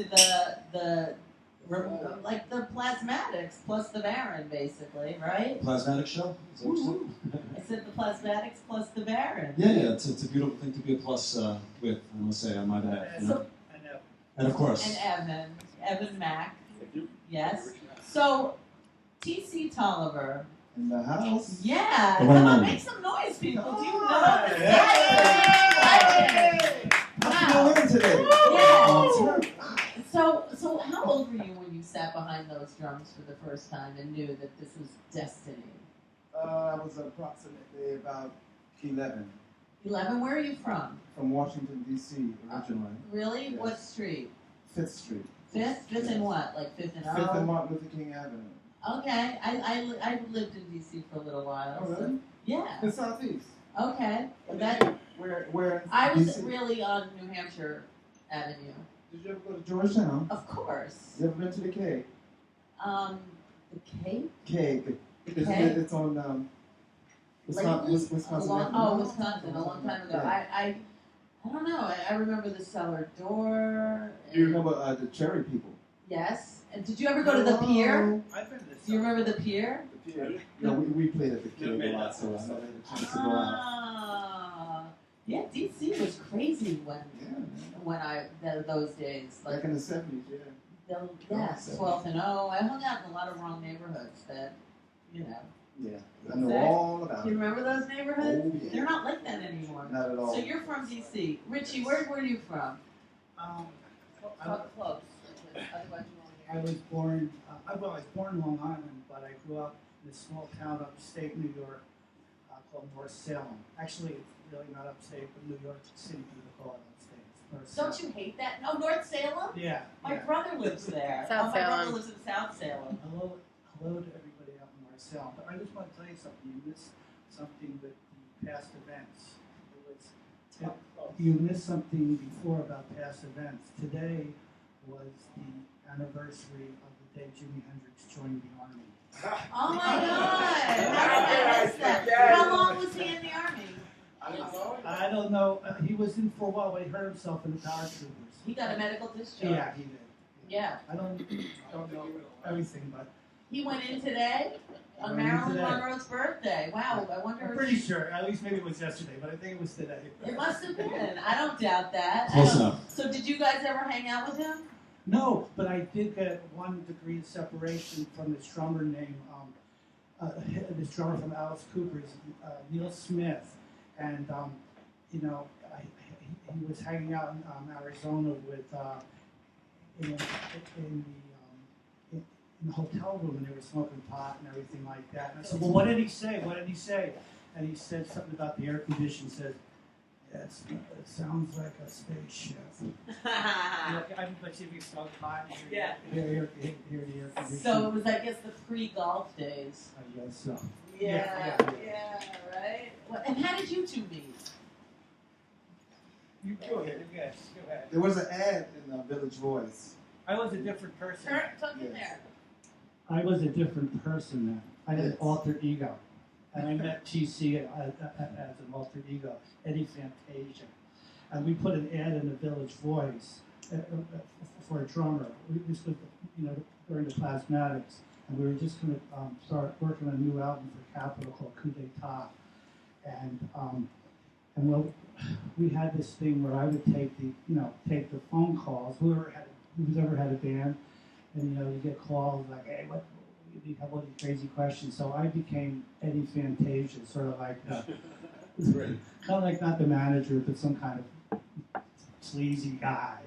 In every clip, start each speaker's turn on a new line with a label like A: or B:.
A: to like the Plasmatics plus the Baron, basically, right?
B: Plasmatic show? Is that what you said?
A: I said the Plasmatics plus the Baron.
B: Yeah, it's a beautiful thing to be a plus with, I must say, on my behalf. You know? And of course.
A: And Evan Mack. Yes. So, T.C. Tolliver.
C: In the house?
A: Yeah. Come on, make some noise, people. Do you know this?
C: Wow. Today.
A: Yeah. So how old were you when you sat behind those drums for the first time and knew that this was destiny?
C: I was approximately about 11.
A: 11? Where are you from?
C: From Washington, D.C. originally.
A: Really?
C: Yes.
A: What street?
C: 5th Street.
A: 5th? 5th and what? Like 5th and O?
C: 5th and Martin Luther King Avenue.
A: Okay. I lived in D.C. for a little while.
C: Oh, really?
A: So, yeah.
C: The Southeast.
A: Okay.
C: Where
A: I was
C: DC?
A: really on New Hampshire Avenue.
C: Did you ever go to Georgetown?
A: Of course.
C: You ever been to the Cave?
A: The Cave?
C: Cave. It's on Wisconsin.
A: Wisconsin, a long time ago.
C: Yeah.
A: I don't know. I remember the cellar door.
C: Do you remember the Cherry People?
A: Yes. And did you ever go to the pier?
D: I've been to this.
A: Do you remember the pier?
C: The pier. No, we played at the Cave a lot, so I never had a chance to go out.
A: Yeah, DC was crazy those days.
C: Back in the 70s, yeah.
A: Yes, 12th and O. I hung out in a lot of wrong neighborhoods that, you know.
C: Yeah, I know all about
A: Do you remember those neighborhoods?
C: Oh, yeah.
A: They're not like that anymore.
C: Not at all.
A: So you're from DC. Richie, where are you from? Close. Otherwise you won't hear.
D: I was born. I was born in Long Island, but I grew up in a small town upstate New York called North Salem. Actually, it's really not upstate, but New York City people call it upstate. It's North
A: Don't
D: Salem.
A: you hate that? No, North Salem?
D: Yeah.
A: My brother lives there.
E: South
A: my
E: Salem.
A: brother lives in South Salem.
D: Hello to everybody out in North Salem. But I just want to tell you something. You missed something with the past events. You missed something before about past events. Today was the anniversary of the day Jimi Hendrix joined the Army.
A: Oh my God! I missed that. How long was he in the Army?
D: I don't know. He was in for a while, but he hurt himself in the paratroopers.
A: He got a medical discharge.
D: Yeah, he did.
A: Yeah.
D: I don't know everything, but
A: He went in today on Marilyn Monroe's birthday. Wow, I wonder
D: I'm
A: if
D: pretty sure. At least maybe it was yesterday, but I think it was today.
A: it must have been. I don't doubt that.
B: Close enough.
A: So did you guys ever hang out with him?
D: No, but I did get 1 degree of separation from this drummer named, this drummer from Alice Cooper's, Neil Smith. And, he was hanging out in Arizona with, in the hotel room, and they were smoking pot and everything like that. And I said, well, what did he say? What did he say? And he said something about the air conditioning. Said, yes, it sounds like a spaceship. But see if you smoke pot.
A: Yeah.
D: Hear the air conditioning.
A: So it was, I guess, the pre-golf days.
D: I guess so.
A: Yeah, right? Well, and how did you two meet?
D: You go ahead. Yes, go ahead.
C: There was an ad in the Village Voice.
D: I was a different person.
A: Tuck in there.
D: I was a different person then. I had an alter ego. And I met TC as an alter ego, Eddie Fantasia. And we put an ad in the Village Voice for a drummer. This was, during the Plasmatics. And we were just going to start working on a new album for Capitol called Coup d'etat. And well, we had this thing where I would take the phone calls, who's ever had a band, and you get calls like, hey, what you have all these crazy questions. So I became Eddie Fantasia, sort of like kind of like not the manager, but some kind of sleazy guy.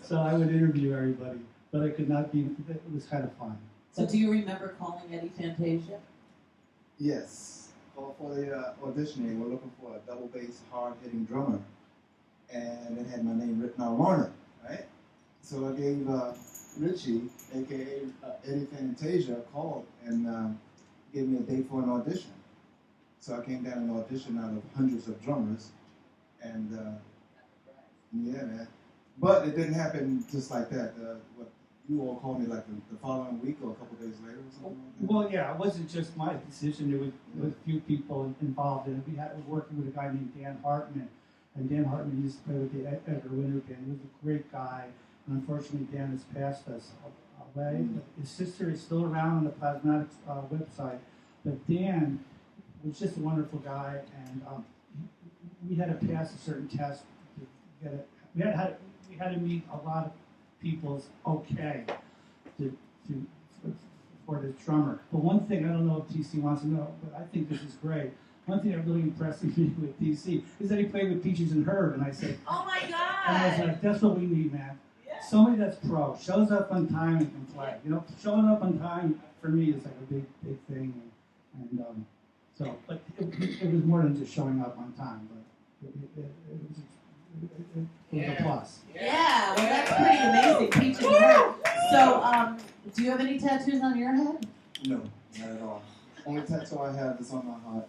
D: So I would interview everybody, but I could not be. It was kind of fun.
A: So do you remember calling Eddie Fantasia?
C: Yes. Called for the auditioning. We're looking for a double bass, hard-hitting drummer. And it had my name written on Lorna, right? So I gave Richie, a.k.a. Eddie Fantasia, a call and gave me a date for an audition. So I came down and auditioned out of hundreds of drummers. And yeah, man. But it didn't happen just like that. What you all called me like the following week or a couple days later or something like that?
D: Well, yeah, it wasn't just my decision. There was a few people involved in it. We were working with a guy named Dan Hartman, And Dan Hartman used to play with the Edgar Winter Band. He was a great guy, and unfortunately Dan has passed us away. But his sister is still around on the Plasmatics website. But Dan was just a wonderful guy, and we had to pass a certain test to get it. We had to meet a lot of people's okay for this drummer. But one thing, I don't know if TC wants to know, but I think this is great. One thing that really impressed me with TC is that he played with Peaches and Herb, and I said,
A: "Oh my God!"
D: And I was like, "That's what we need, man.
A: Yeah.
D: Somebody that's pro, shows up on time and can play. You know, showing up on time for me is like a big thing." And so, but it was more than just showing up on time, but it was a plus.
A: Yeah, well, that's pretty amazing, Peaches and Herb. So, do you have any tattoos on your head?
C: No, not at all. Only tattoo I have is on my heart.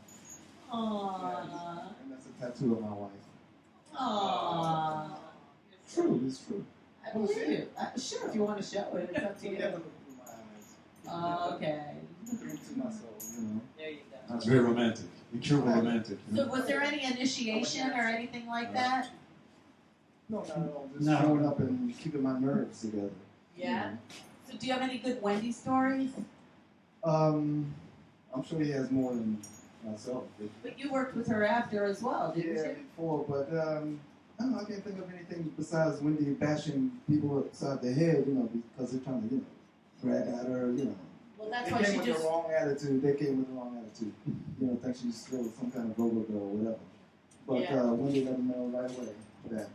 A: Aww.
C: And that's a tattoo of my wife.
A: Aww.
C: True, it's true.
A: I believe you. Sure, if you want to show it, it's up to you.
C: Never look through my eyes.
A: Okay.
C: Look into my soul, you know.
A: There you go.
B: That's very romantic. Incurable romantic. You
A: So,
B: know?
A: was there any initiation or anything like that?
C: No, not at all. Just
D: No.
C: showing up and keeping my nerves together.
A: Yeah. So, do you have any good Wendy stories?
C: I'm sure he has more than myself.
A: But you worked with her after as well, didn't
C: Yeah,
A: you?
C: before, but I don't know, I can't think of anything besides Wendy bashing people upside the head, you know, because they're trying to, you know, drag at her, you know.
A: Well, that's
C: They
A: why
C: came
A: she
C: with
A: just.
C: the wrong attitude. They came with the wrong attitude. You know, think she's still some kind of go-go girl or whatever. But
A: Yeah.
C: Wendy let them know right away that.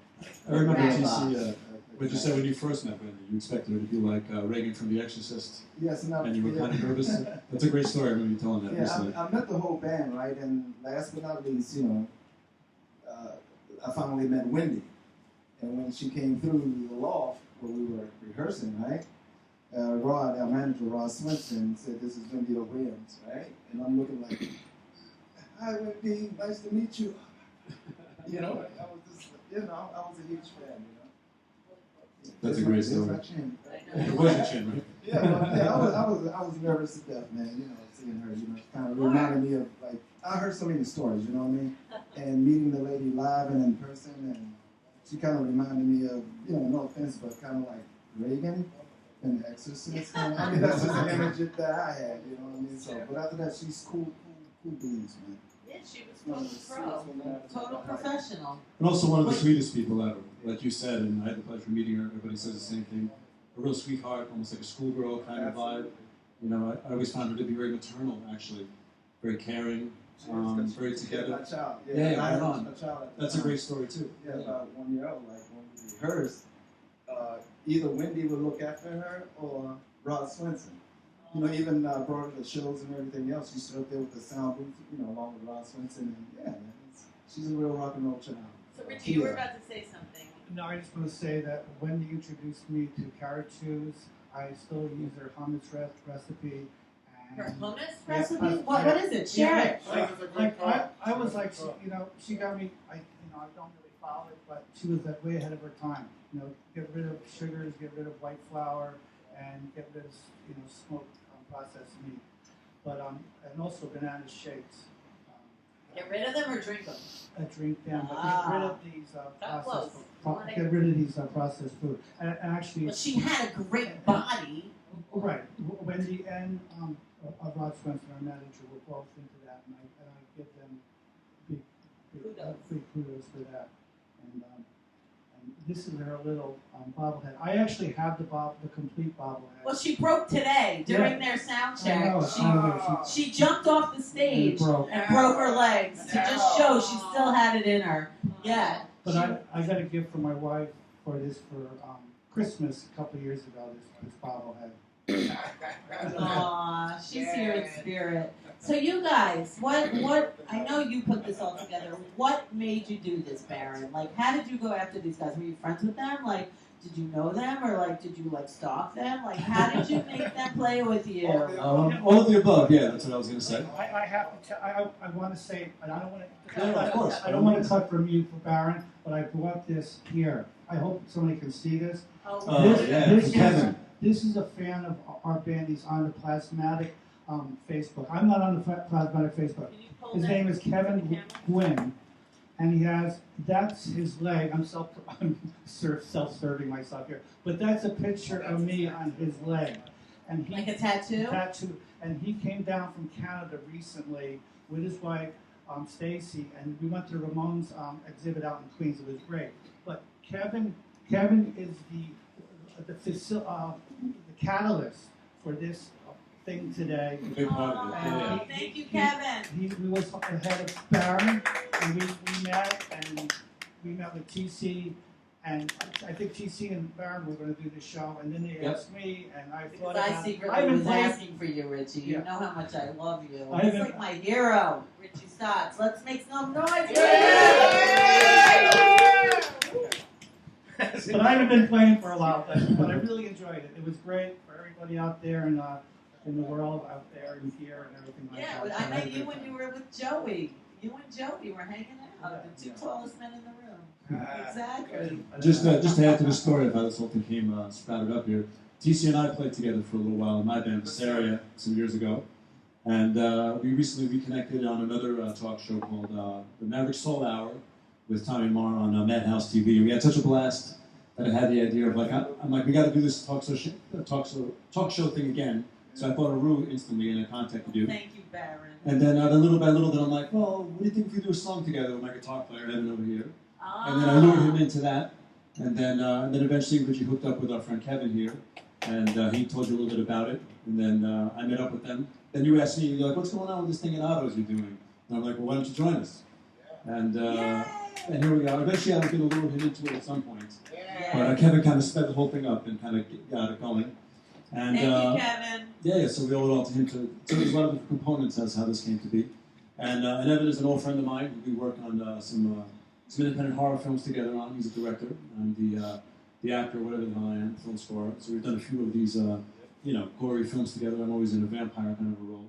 B: I remember
A: Right.
B: TC, what you said when you first met Wendy. You expected her to be like Reagan from The Exorcist,
C: Yes,
B: and you were kind of nervous. That's a great story. I remember you telling that
C: Yeah,
B: recently.
C: I met the whole band, right? And last but not least, you know, I finally met Wendy. And when she came through the loft where we were rehearsing, right? Rod, our manager, Rod Swenson, said, "This is Wendy Williams," right? And I'm looking like, "Hi, Wendy, nice to meet you." You know, I was just, you know, I was a huge fan, you know.
B: That's a great story.
C: That's my chin.
B: It was your chin, right?
C: Yeah, I was nervous to death, man. You know, seeing her, you know, kind of reminded me of like I heard so many stories, you know what I mean, and meeting the lady live and in person, and she kind of reminded me of, you know, no offense, but kind of like Reagan in The Exorcist. I mean, that's just the image that I had, you know what I mean. So, but after that, she's cool beans, man.
A: Yeah, she was pro. Total professional.
B: And also one of the sweetest people ever, like you said, and I had the pleasure of meeting her. Everybody says the same thing. A real sweetheart, almost like a schoolgirl kind of vibe. You know, I always found her to be very maternal, actually. Very caring, very together.
C: My child.
B: Yeah,
C: I
B: right
C: had
B: on.
C: a child at the
B: That's a
C: time.
B: great story, too.
C: Yeah, about 1 year old, like when we rehearsed, either Wendy would look after her or Rod Swenson. You know, even brought her to shows and everything else. She stood up there with the sound booth, you know, along with Rod Swenson. And yeah, man, she's a real rock and roll child.
A: So, Richie, you were about to say something.
D: No, I just want to say that Wendy introduced me to carrot shoes. I still use their hummus recipe. And
A: Her hummus
D: Yeah,
A: recipe?
D: yeah.
A: What is it? Share it.
D: I was like, you know, she got me. I don't really follow it, but she was like way ahead of her time. You know, get rid of sugars, get rid of white flour, and get rid of smoked processed meat. But and also banana shakes.
A: Get rid of them or drink them?
D: Drink them, but
A: Ah.
D: get rid of these
A: That
D: processed
A: close.
D: food. Get rid of these processed food. And actually,
A: But she had a great body.
D: right, Wendy and Rod Swenson, our manager, were both into that, and I give them big kudos for that. And this is her little bobblehead. I actually have the complete bobblehead.
A: Well, she broke today during their sound
D: I know,
A: check.
D: I know,
A: She jumped off the stage
D: broke.
A: and broke her legs to just show she still had it in her. Yeah.
D: But I got a gift from my wife for this for Christmas a couple of years ago. This bobblehead.
A: Aw, she's here in spirit. So you guys, what? I know you put this all together. What made you do this, Baron? Like, how did you go after these guys? Were you friends with them? Like, did you know them, or like, did you like stalk them? Like, how did you make them play with you?
B: All of the above, yeah, that's what I was going to say.
D: I have to tell. I want to say, and I don't want to.
B: Yeah, of course.
D: I don't want to cut from you for Baron, but I brought this here. I hope somebody can see this. This is a fan of our band. He's on the Plasmatic Facebook. I'm not on the Plasmatic Facebook.
A: Can you pull
D: His
A: that
D: name is
A: to the
D: Kevin
A: camera?
D: Gwynn, and that's his leg. I'm self-serving myself here, but that's a picture of me on his leg, and
A: Like a tattoo?
D: And he came down from Canada recently with his wife, Stacy, and we went to Ramon's exhibit out in Queens. It was great. But Kevin is the catalyst for this thing today.
B: Big part of it. Yeah.
A: Thank you, Kevin.
D: He was ahead of Baron, and we met with TC, and I think TC and Baron were going to do the show, and then they asked me, and I thought
A: Because I
D: about it.
A: secretly was asking for you, Richie. You know how much I love you.
D: I've
A: He's
D: been-
A: like my hero, Richie Stotts. Let's make some noise.
D: But I haven't been playing for a while, but I really enjoyed it. It was great for everybody out there in the world, out there and here and everything like
A: Yeah,
D: that.
A: I met you when you were with Joey. You and Joey were hanging out, the two tallest men in the room. Exactly.
B: Just to add to the story of how this whole thing came sprouted up here, TC and I played together for a little while in my band, Visaria, some years ago. And we recently reconnected on another talk show called The Maverick Soul Hour with Tommy Marr on Madhouse TV. And we had such a blast that I had the idea of, like, I'm like, we got to do this talk show thing again. So I thought of Rew instantly, and I contacted you.
A: Thank you, Baron.
B: And then little by little, then I'm like, well, what do you think if we do a song together with my guitar player, Evan, over here? And then I lured him into that. And then eventually Richie hooked up with our friend Kevin here. And he told you a little bit about it. And then I met up with them. Then you asked me, you're like, what's going on with this thing in autos you're doing? And I'm like, well, why don't you join us? And here we are. Eventually I was going to lure him into it at some point. But Kevin kind of sped the whole thing up and kind of got it going. And,
A: Thank you, Kevin.
B: Yeah, so we owe it all to him. So there's a lot of different components as how this came to be. And Evan is an old friend of mine. We work on some independent horror films together on. He's a director. I'm the actor, whatever the hell I am, film scorer. So we've done a few of these, gory films together. I'm always in a vampire kind of a role.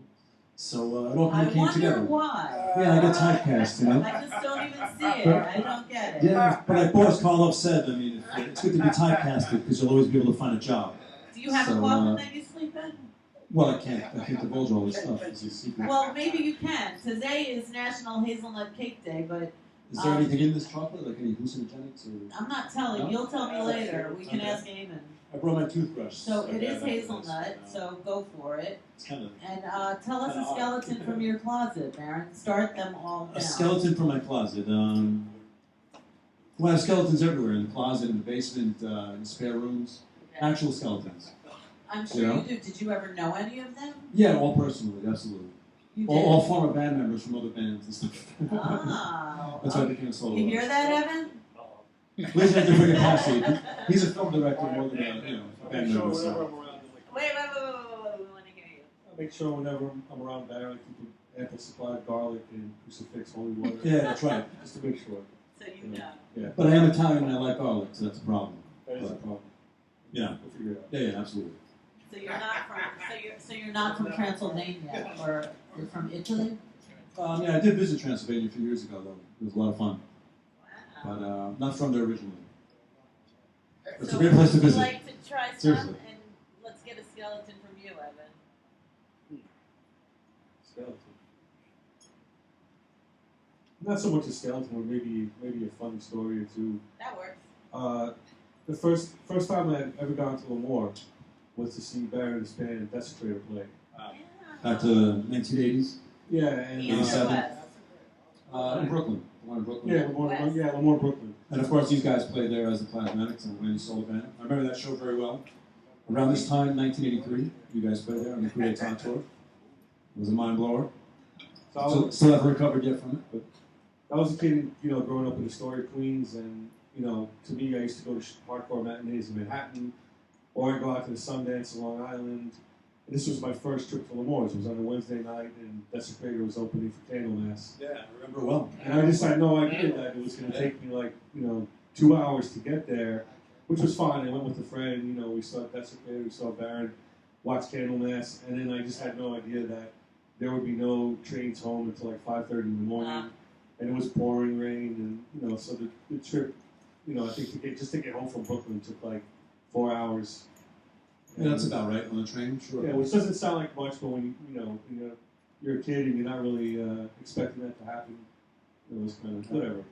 B: So it all kind of came together.
A: I wonder why.
B: Yeah, I get typecast, you know.
A: I just don't even see it. I don't get it.
B: Yeah, but like Boris Karloff said, I mean, it's good to be typecasted because you'll always be able to find a job.
A: Do you have a coffin that you sleep in?
B: Well, I can't divulge all this stuff. It's a secret.
A: Well, maybe you can. Today is National Hazelnut Cake Day, but
B: Is there anything in this chocolate, like any hallucinogenics? Or...
A: I'm not telling.
B: No?
A: You'll tell me later. We can ask Eamon.
B: I brought my toothbrush.
A: So it is
B: I
A: hazelnut, so go for it.
B: It's kind of
A: And tell us a skeleton from your closet, Baron. Start them all down.
B: a skeleton from my closet. Well, I have skeletons everywhere, in the closet, in the basement, in the spare rooms.
A: Okay.
B: Actual skeletons.
A: I'm sure you do. Did you ever know any of them?
B: Yeah, all personally, absolutely.
A: You did.
B: All former band members from other bands and stuff.
A: Oh.
B: That's why I became a solo.
A: You hear that, Evan?
B: He's a different capacity. He's a film director more than a band member.
E: Whenever
B: So.
E: I'm around,
A: Wait. We want to hear you.
E: I make sure whenever I'm around Barry, I keep an ample supply of garlic and crucifix, holy water.
B: Yeah, that's right.
E: Just to make sure.
A: So you know.
E: Yeah,
B: But I am Italian and I like garlic, so that's a problem.
E: that is a problem.
B: Yeah,
E: We'll figure it out.
B: yeah, absolutely.
A: So you're not from. So you're not from Transylvania, or you're from Italy?
B: Yeah, I did visit Transylvania a few years ago, though. It was a lot of fun.
A: Wow.
B: But not from there originally. It's
A: So
B: a great place to
A: would you
B: visit.
A: like to try some?
B: Seriously.
A: And let's get a skeleton from you, Evan.
E: Skeleton. Not so much a skeleton, but maybe a funny story or two.
A: That works.
E: The first time I had ever gone to Lemoore was to see Barry's band Desecrator play.
B: Back to the 1980s.
E: Yeah, and
A: East or
B: 87.
A: West?
B: In Brooklyn. The one in Brooklyn.
E: Yeah, Lemoore, Brooklyn.
B: And of course, these guys played there as the Plasmatics and Wendy solo band. I remember that show very well. Around this time, 1983, you guys played there on the 3-day tour. It was a mind blower.
E: So
B: Still haven't recovered yet from it, but
E: I was a kid, growing up in Astoria, Queens, and to me, I used to go to hardcore matinees in Manhattan, or I'd go out to the Sundance in Long Island. And this was my first trip to Lemoore. It was on a Wednesday night, and Desecrator was opening for Candlemass.
B: yeah, I remember well.
E: And I just had no idea that it was going to take me 2 hours to get there, which was fine. I went with a friend. We saw Desecrator, we saw Baron, watched Candlemass, and then I just had no idea that there would be no trains home until 5:30 in the morning, and it was pouring rain, and so the trip, I think to get home from Brooklyn took 4 hours.
B: Yeah, that's about right on the train, sure.
E: Yeah, which doesn't sound like much, but when you're a kid and you're not really expecting that to happen, it was kind of whatever.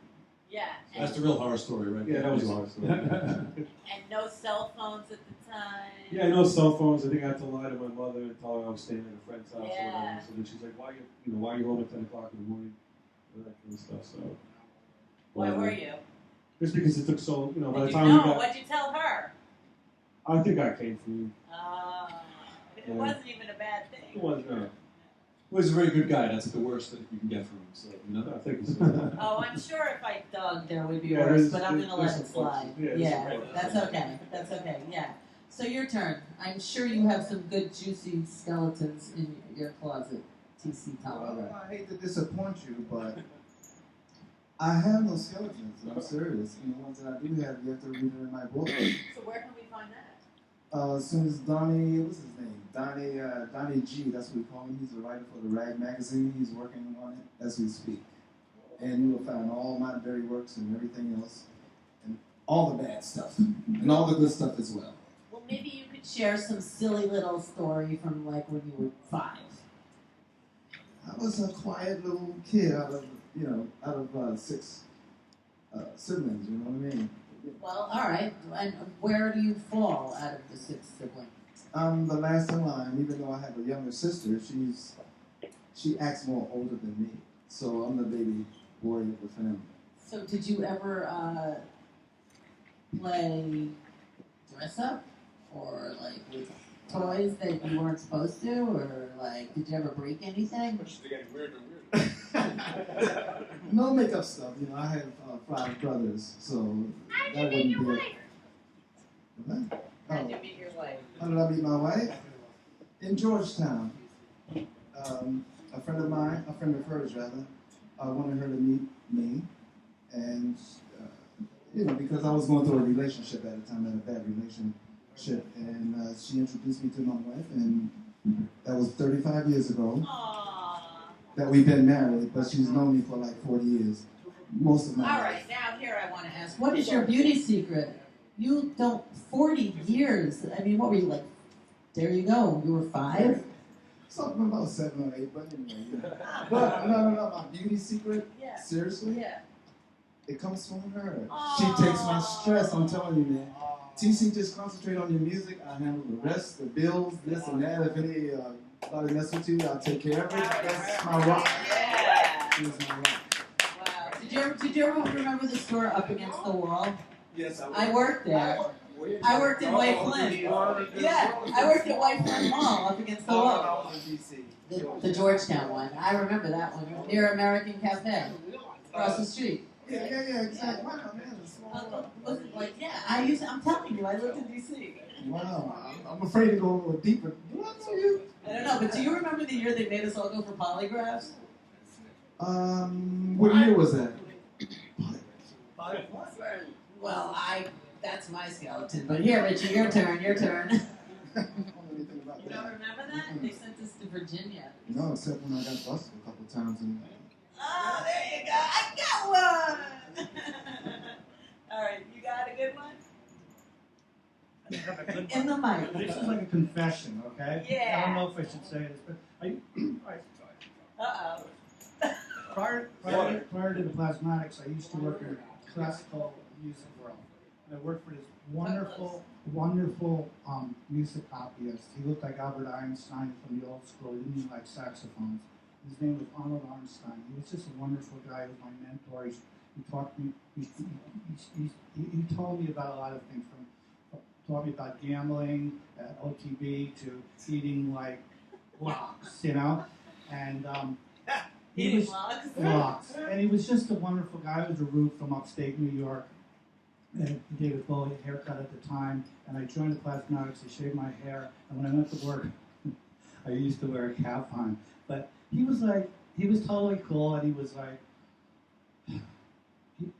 A: Yeah.
B: That's the real horror story, right?
E: Yeah, that was a hard story.
A: And no cell phones at the time.
E: Yeah, no cell phones. I think I had to lie to my mother and tell her I was staying at a friend's house or
A: Yeah.
E: whatever. So then she's like, why are you home at 10 o'clock in the morning? And that kind of stuff. So.
A: Where were you?
E: Just because it took so, by the
A: Did you
E: time
A: know?
E: we got,
A: What'd you tell her?
E: I think I came for you.
A: It
E: Yeah.
A: wasn't even a bad thing.
E: It was no.
B: Well, he's a very good guy. That's the worst that you can get from him. So,
E: I think so.
A: Oh, I'm sure if I dug, there would be
E: Yeah,
A: worse,
E: there's-
A: but I'm
E: there's-
A: going to let
E: there's
A: it
E: some
A: slide.
E: places. Yeah, there's
A: Yeah,
E: some places.
A: that's okay. That's okay. Yeah. So your turn. I'm sure you have some good, juicy skeletons in your closet, TC Tolliver.
C: Well, I hate to disappoint you, but I have no skeletons. I'm serious. And the ones that I do have, you have to read it in my book.
A: So where can we find that?
C: As soon as Donnie, what's his name? Donnie G, that's what we call him. He's a writer for the Rag magazine. He's working on it as we speak. And you will find all my dirty works and everything else, and all the bad stuff, and all the good stuff as well.
A: Well, maybe you could share some silly little story from like when you were 5.
C: I was a quiet little kid out of 6 siblings. You know what I mean?
A: Well, all right. And where do you fall out of the 6 siblings?
C: I'm the last in line, even though I have a younger sister. She acts more older than me, so I'm the baby boy of the family.
A: So did you ever play dress up, or like with toys that you weren't supposed to, or like did you ever break anything?
C: No makeup stuff, I have 5 brothers, so that wouldn't be it. What?
A: How'd you meet your wife?
C: How did I meet my wife? In Georgetown. A friend of hers rather, wanted her to meet me, and because I was going through a relationship at the time, a bad relationship, and she introduced me to my wife, and that was 35 years ago.
A: Aww.
C: That we've been married, but she's known me for like 40 years, most of my life.
A: All right, now here I want to ask, what is your beauty secret? You don't, 40 years. I mean, what were you like? There you go. You were 5?
C: Something about 7 or 8, but anyway. Yeah. But no, my beauty secret,
A: Yeah.
C: seriously,
A: Yeah.
C: it comes from her.
A: Aww.
C: She takes my stress, I'm telling you, man. TC, just concentrate on your music. I handle the rest, the bills, this and that. If anybody mess with you, I'll take care of it. That's my rock.
A: Yeah.
C: She's my rock.
A: Wow. Did you ever remember the store up against the wall?
C: Yes,
A: I worked there. I worked in White Flint. Yeah, I worked at White Flint Mall up against the wall. The Georgetown one. I remember that one. Near American Cafe. Across the street.
C: Yeah, exactly. Wow, man, it's small.
A: I'm telling you, I lived in D.C.
C: Wow, I'm afraid to go a little deeper. Do I know you?
A: I don't know, but do you remember the year they made us all go for polygraphs?
C: What year was that?
A: Well, that's my skeleton. But here, Richie, your turn.
C: I don't know anything about
A: You
C: that.
A: don't remember that? They sent us to Virginia.
C: No, except when I got busted a couple times.
A: Oh, there you go. I got one. All right, you got a good one? In the mic.
D: This is like a confession, okay?
A: Yeah.
D: I don't know if I should say this, but
A: Uh-oh.
D: prior to the Plasmatics, I used to work in a classical music world. And I worked for this wonderful music copyist. He looked like Albert Einstein from the old school. He didn't even like saxophones. His name was Arnold Arnstein. He was just a wonderful guy. He was my mentor. He taught me. He told me about a lot of things. Taught me about gambling at OTB to eating like blocks, and he
A: Eating
D: was blocks. And he was just a wonderful guy. He was a Rube from upstate New York. And David Bowie haircut at the time, and I joined the Plasmatics. I shaved my hair, and when I went to work, I used to wear a cap on. But he was totally cool, and he was like,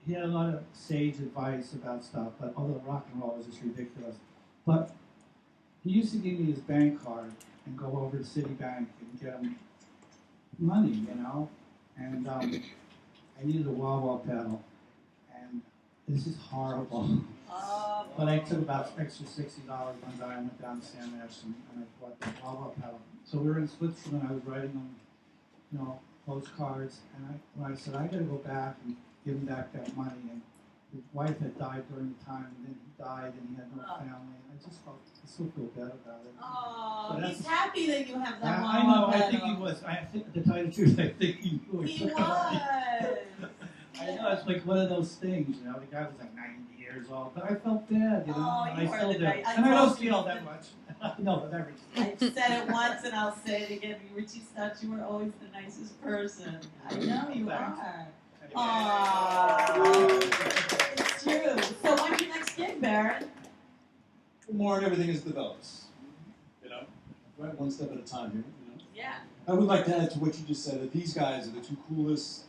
D: he had a lot of sage advice about stuff. But although rock and roll was just ridiculous, but he used to give me his bank card and go over to Citibank and get him money, And I needed a wah-wah pedal. This is horrible.
A: Oh.
D: But I took about extra $60 one day. I went down to San Nash and I bought the wah-wah pedal. So we were in Switzerland. I was writing them, postcards. And when I said, I got to go back and give him back that money. And his wife had died during the time, and then he died, and he had no family. And I still feel bad about it.
A: Oh,
D: So
A: he's happy that you have that
D: I know. I think he was. I think, to tell you the truth, I think he was.
A: He was.
D: I know, it's like one of those things, you know. The guy was like 90 years old, but I felt bad, you know.
A: Oh,
D: and
A: you
D: I
A: are
D: still
A: the
D: do.
A: nice- I
D: And I don't
A: told you
D: feel
A: that.
D: that much. No, but every
A: I've said it once and I'll say it again. Richie thought you were always the nicest person. I know you
D: Thanks.
A: are. Aww. It's true. So when's your next gig, Baron?
B: More and everything is develops. You know, right, one step at a time here. You know.
A: Yeah.
B: I would like to add to what you just said that these guys are the two coolest,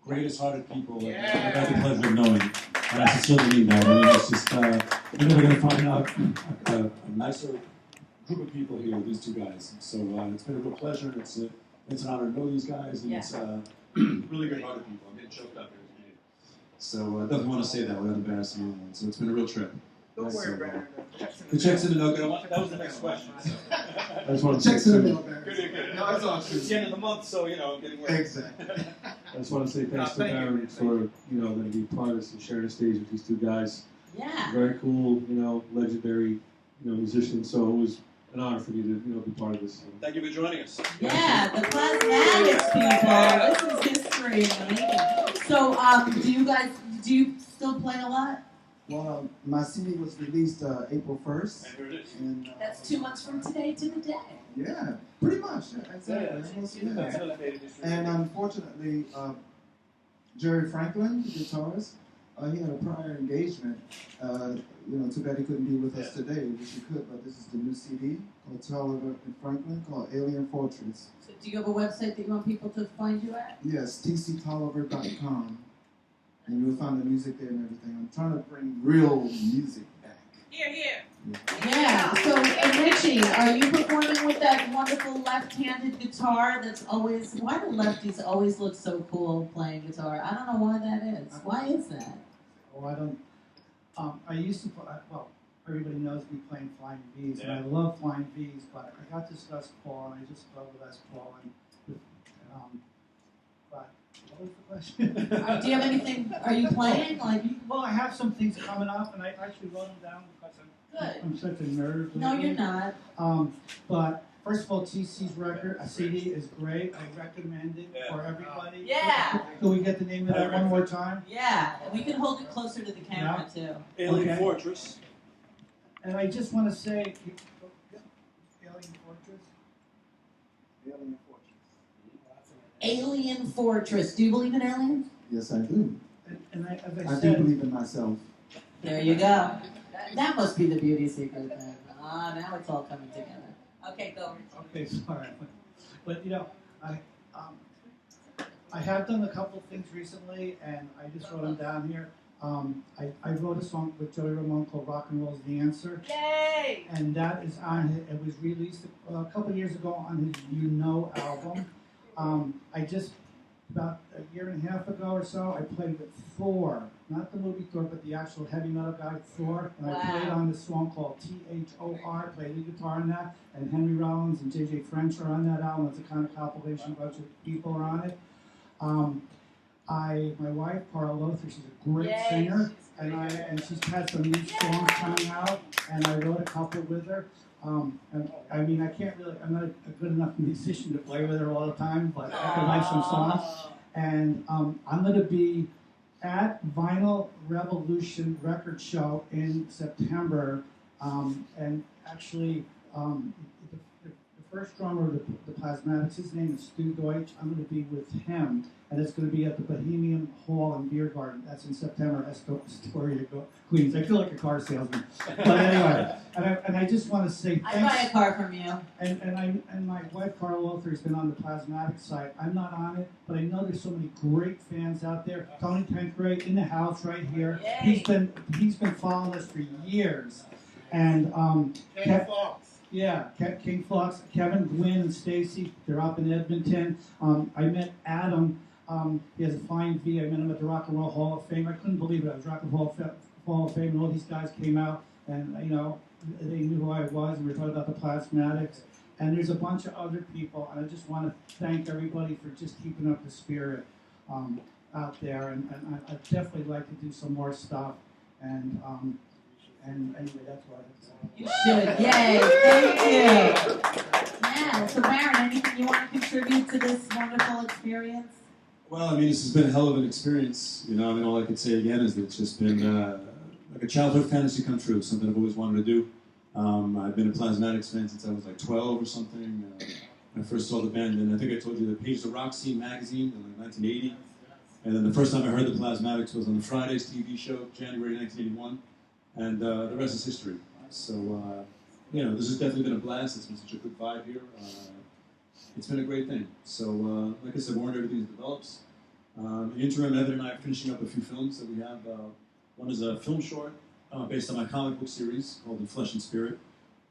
B: greatest-hearted people that I've had the pleasure of knowing. And I sincerely mean that. I mean, it's just you're never going to find out a nicer group of people here with these two guys. So it's been a real pleasure. It's an honor to know these guys, and it's really good-hearted people. I'm getting choked up here. So I definitely want to say that without embarrassing anyone. So it's been a real trip.
C: Don't worry about it.
B: The check's in the mail. That was the next question. I just want to
C: Checks in the mail, Baron.
B: Good.
C: No, it's all true.
B: It's the end of the month, so I'm getting ready.
C: Exactly.
E: I just want to say thanks to
C: thank you.
E: Baron for going to be part of this and sharing the stage with these two guys.
A: Yeah.
E: Very cool, legendary, musicians. So it was an honor for me to be part of this.
B: Thank you for joining us.
A: Yeah, the Plasmatics people. This is history in the making. So, do you still play a lot?
C: Well, my CD was released April 1st.
B: And here it is.
C: And,
A: That's 2 months from today to the day.
C: yeah, pretty much. Exactly. And unfortunately, Jerry Franklin, the guitarist, he had a prior engagement. Too bad he couldn't be with us today. Wish he could, but this is the new CD called Tolliver and Franklin called Alien Fortress.
A: So do you have a website that you want people to find you at?
C: Yes, tctolliver.com. And you'll find the music there and everything. I'm trying to bring real music back.
A: Yeah. So, Richie, are you performing with that wonderful left-handed guitar that's always... Why do lefties always look so cool playing guitar? I don't know why that is. Why is that?
D: Oh, I don't. I used to play. Well, everybody knows me playing Flying V's, and I love Flying V's. But I got this Les Paul, and I just love the Les Paul. But what was the question?
A: Do you have anything? Are you playing?
D: Well, I have some things coming up, and I actually wrote them down because I'm such a nerd.
A: No, you're not.
D: But first of all, TC's record, a CD is great. I recommend it for everybody.
A: Yeah.
D: Can we get the name of that one more time?
A: Yeah, and we can hold it closer to the camera too.
B: Alien Fortress.
D: And I just want to say, Alien Fortress.
C: Alien Fortress.
A: Alien Fortress. Do you believe in aliens?
C: Yes, I do.
D: And as
C: I
D: I
C: do
D: said,
C: believe in myself.
A: There you go. That must be the beauty secret then. Now it's all coming together. Okay, go.
D: okay, sorry, but I have done a couple of things recently, and I just wrote them down here. I wrote a song with Joey Ramone called "Rock and Roll's the Answer."
A: Yay!
D: And that is on his, it was released a couple of years ago on his You Know album. I just, about a year and a half ago or so, I played with Thor, not the movie Thor, but the actual heavy metal guy Thor. And I played on this song called THOR, played the guitar on that, and Henry Rollins and JJ French are on that album. It's a kind of compilation, a bunch of people are on it. My wife, Carl Lothar, she's a great singer, and she's had some new songs coming out, and I wrote a couple with her. And I mean, I'm not a good enough musician to play with her all the time, but I can write some songs. And I'm going to be at Vinyl Revolution Record Show in September, and actually, the first drummer of the Plasmatics, his name is Stu Deutsch. I'm going to be with him, and it's going to be at the Bohemian Hall and Beer Garden. That's in September, Astoria, Queens. I feel like a car salesman, but anyway. And I just want to say thanks.
A: I buy a car from you.
D: And my wife Carl Lothar has been on the Plasmatics site. I'm not on it, but I know there's so many great fans out there. Tony Tancred in the house right here.
A: Yay.
D: He's been following us for years, and yeah, King Fox, Kevin, Gwynn, and Stacy, they're up in Edmonton. I met Adam. He has a flying V. I met him at the Rock and Roll Hall of Fame. I couldn't believe it. I was Rock and Roll Hall of Fame, and all these guys came out, and they knew who I was, and we were talking about the Plasmatics. And there's a bunch of other people, and I just want to thank everybody for just keeping up the spirit. out there, and I'd definitely like to do some more stuff. And anyway, that's what I have to say.
A: You should. Yay. Thank you. Yeah. So, Baron, anything you want to contribute to this wonderful experience?
B: Well, I mean, this has been a hell of an experience. You know, I mean, all I could say again is that it's just been like a childhood fantasy come true, something I've always wanted to do. I've been a Plasmatics fan since I was like 12 or something. When I first saw the band, and I think I told you the Page the Rock Scene magazine in like 1980. And then the first time I heard the Plasmatics was on the Fridays TV show, January 1981. And the rest is history. So, you know, this has definitely been a blast. It's been such a good vibe here. It's been a great thing. So, like I said, we're on everything that develops. In the interim, Evan and I are finishing up a few films that we have. One is a film short based on my comic book series called In Flesh and Spirit,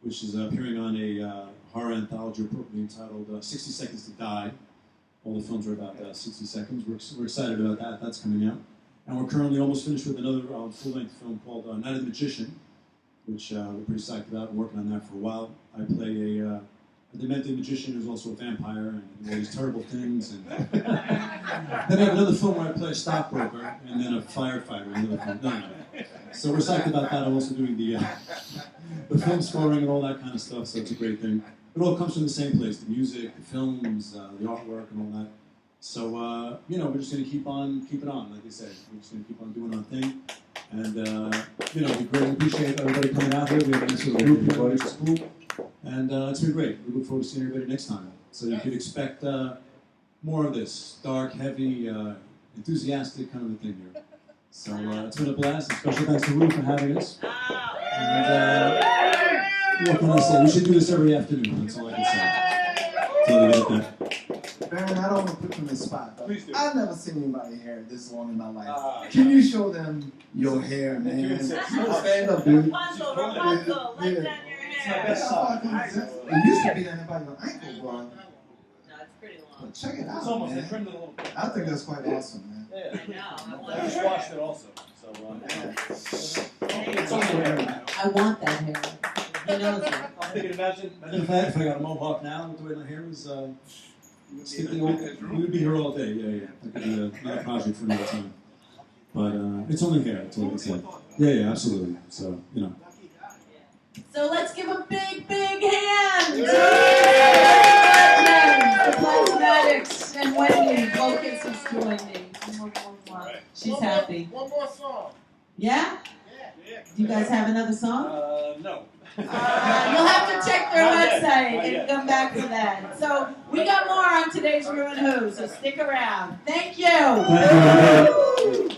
B: which is appearing on a horror anthology appropriately entitled 60 Seconds to Die. All the films are about 60 seconds. We're excited about that. That's coming out. And we're currently almost finished with another full-length film called Night of the Magician, which we're pretty psyched about. I'm working on that for a while. I play a demented magician who's also a vampire and all these terrible things. And then I have another film where I play a stockbroker and then a firefighter. Another film. No. So we're psyched about that. I'm also doing the film scoring and all that kind of stuff, so it's a great thing. It all comes from the same place, the music, the films, the artwork, and all that. So, you know, we're just going to keep on keeping on, like I said. We're just going to keep on doing our thing. And, you know, we greatly appreciate everybody coming out here. We have a nice little group here, which is cool. And it's been great. We look forward to seeing everybody next time. So you could expect more of this dark, heavy, enthusiastic kind of a thing here. So it's been a blast. And special thanks to Rew for having us. And what can I say? We should do this every afternoon. That's all I can say. So we get that.
C: Baron, I don't want to put you on the spot, but
E: Please do.
C: I've never seen anybody hair this long in my life. Can you show them your hair, man? Stand up, dude.
A: Rapunzel, Rapunzel, let down your hair.
C: It used to be down by your ankle, bro.
A: No, it's pretty long.
C: But check it out,
E: It's almost, they
C: man.
E: trimmed it a little bit.
C: I think that's quite awesome, man.
A: I know.
E: I just washed it also. So, it's also hair now.
A: I want that hair. He knows it.
E: I'm thinking, imagine
B: If I got a mohawk now with the way my hair is sticking on, we would be here all day. Yeah. That could be another project for another time. But it's only hair. That's all I can say. Yeah, absolutely. So, you know.
A: So let's give a big, big hand to the Plasmatics and Wendy. Blow kisses to Wendy. She's happy.
F: One more song.
A: Yeah? Do you guys have another song?
E: no.
A: You'll have to check their
E: Not yet.
A: website
E: Not
A: and
E: yet.
A: come back for that. So we got more on today's Rew and WhO, so stick around. Thank you.
B: Thank you.